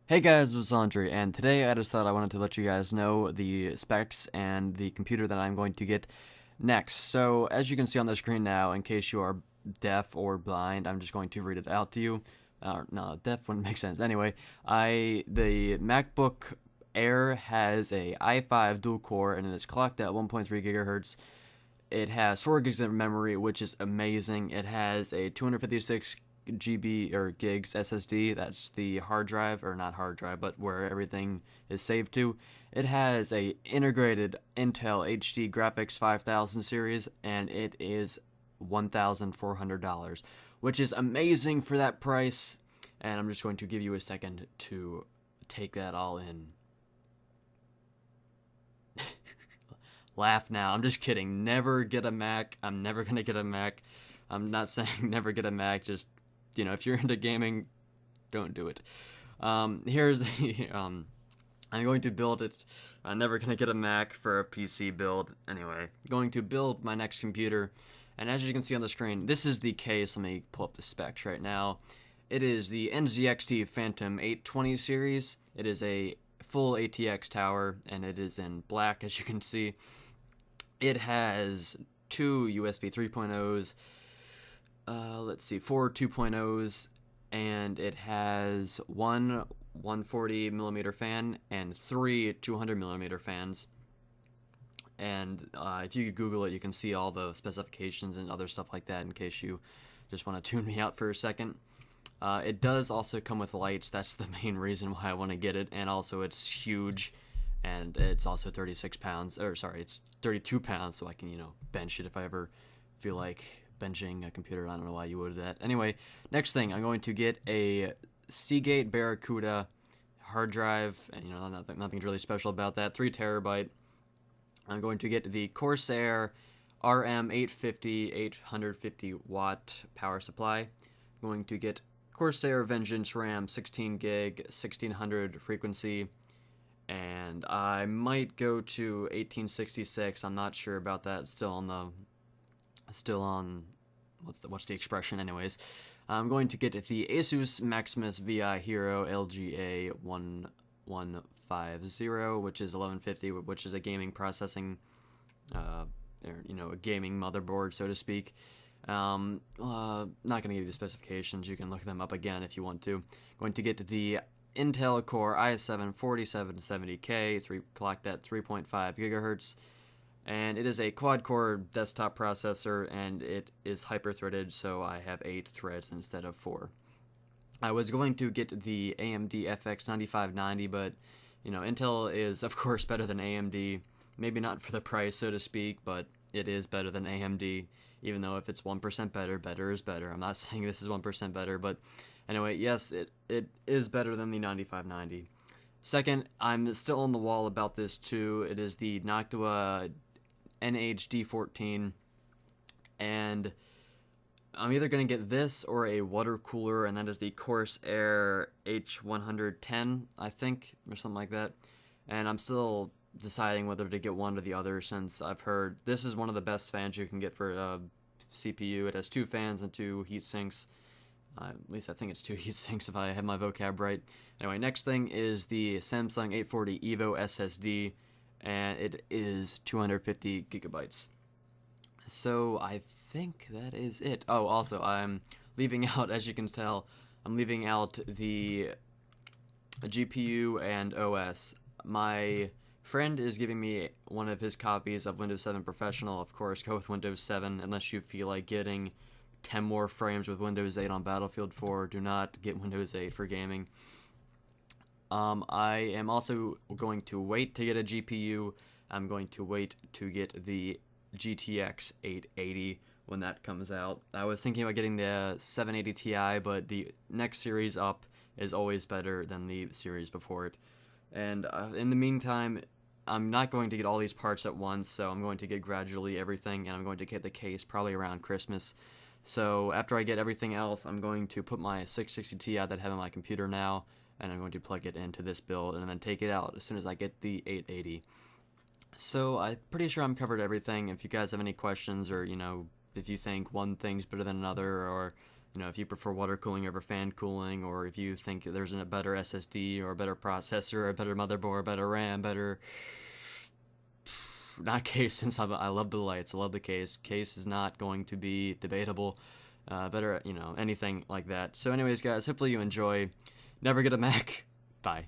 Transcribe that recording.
Hey guys, it was Andre, and today I just thought I wanted to let you guys know the specs and the computer that I'm going to get next. So, as you can see on the screen now, in case you are deaf or blind, I'm just going to read it out to you. No, deaf wouldn't make sense. Anyway, the MacBook Air has a i5 dual core and it is clocked at 1.3 gigahertz. It has 4 gigs of memory, which is amazing. It has a 256 GB or gigs SSD. That's the hard drive, or not hard drive, but where everything is saved to. It has a integrated Intel HD Graphics 5000 series, and it is $1,400, which is amazing for that price. And I'm just going to give you a second to take that all in. Laugh now. I'm just kidding. Never get a Mac. I'm never gonna get a Mac. I'm not saying never get a Mac. Just if you're into gaming, don't do it. Here's the I'm going to build it. I'm never gonna get a Mac for a PC build. Anyway, going to build my next computer, and as you can see on the screen, this is the case. Let me pull up the specs right now. It is the NZXT Phantom 820 series. It is a full ATX tower, and it is in black, as you can see. It has two USB 3.0s, let's see, four 2.0s, and it has one 140 millimeter fan and three 200 millimeter fans. And if you Google it, you can see all the specifications and other stuff like that in case you just want to tune me out for a second. It does also come with lights. That's the main reason why I want to get it. And also, it's huge, and it's also 36 pounds. Or sorry, it's 32 pounds, so I can bench it if I ever feel like benching a computer. I don't know why you would do that. Anyway, next thing, I'm going to get a Seagate Barracuda hard drive, and nothing's really special about that. 3 terabyte. I'm going to get the Corsair RM850 850 watt power supply. I'm going to get Corsair Vengeance RAM 16 gig 1600 frequency, and I might go to 1866. I'm not sure about that. Still on what's the expression anyways. I'm going to get the Asus Maximus VI Hero LGA 1150, which is 1150, which is a gaming processing a gaming motherboard, so to speak. Not going to give you the specifications. You can look them up again if you want to. Going to get the Intel Core i7 4770K, clocked at 3.5 gigahertz, and it is a quad-core desktop processor, and it is hyper-threaded, so I have 8 threads instead of 4. I was going to get the AMD FX 9590, but Intel is of course better than AMD. Maybe not for the price, so to speak, but it is better than AMD. Even though if it's 1% better, better is better. I'm not saying this is 1% better, but anyway, yes, it is better than the 9590. Second, I'm still on the wall about this too. It is the Noctua NHD14, and I'm either going to get this or a water cooler, and that is the Corsair H110, I think, or something like that. And I'm still deciding whether to get one or the other, since I've heard this is one of the best fans you can get for a CPU. It has 2 fans and 2 heat sinks. At least I think it's 2 heat sinks if I have my vocab right. Anyway, next thing is the Samsung 840 EVO SSD, and it is 250 gigabytes. So I think that is it. Oh, also, I'm leaving out, as you can tell, I'm leaving out the GPU and OS. My friend is giving me one of his copies of Windows 7 Professional. Of course, go with Windows 7 unless you feel like getting 10 more frames with Windows 8 on Battlefield 4. Do not get Windows 8 for gaming. I am also going to wait to get a GPU. I'm going to wait to get the GTX 880 when that comes out. I was thinking about getting the 780 Ti, but the next series up is always better than the series before it. And in the meantime, I'm not going to get all these parts at once, so I'm going to get gradually everything, and I'm going to get the case probably around Christmas. So after I get everything else, I'm going to put my 660 Ti that I have on my computer now, and I'm going to plug it into this build and then take it out as soon as I get the 880. So I'm pretty sure I'm covered everything. If you guys have any questions, or if you think one thing's better than another, or You know, if you prefer water cooling over fan cooling, or if you think there's a better SSD or a better processor, or a better motherboard, better RAM, better not case, since I love the lights, I love the case. Case is not going to be debatable. Better, you know, anything like that. So anyways, guys, hopefully you enjoy. Never get a Mac. Bye.